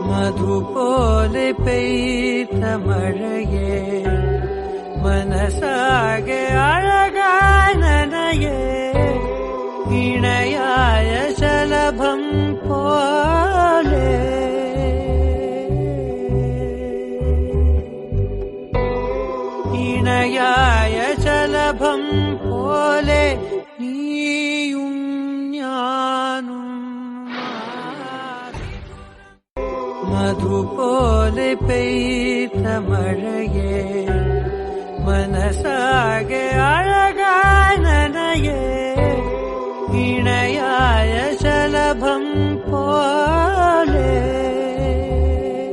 മധുപോലെ പെയ്ത മഴയേ മനസ്സാകെ അഴകായി നനയേ ഇണയായ ശലഭം പോലെ ഇണയായ ശലഭം പോലെ നീയും ഞാനും മധുപോലെ പെയ്ത മഴയേ മനസ്സാകെ അഴകായി നനയേ ഇണയായ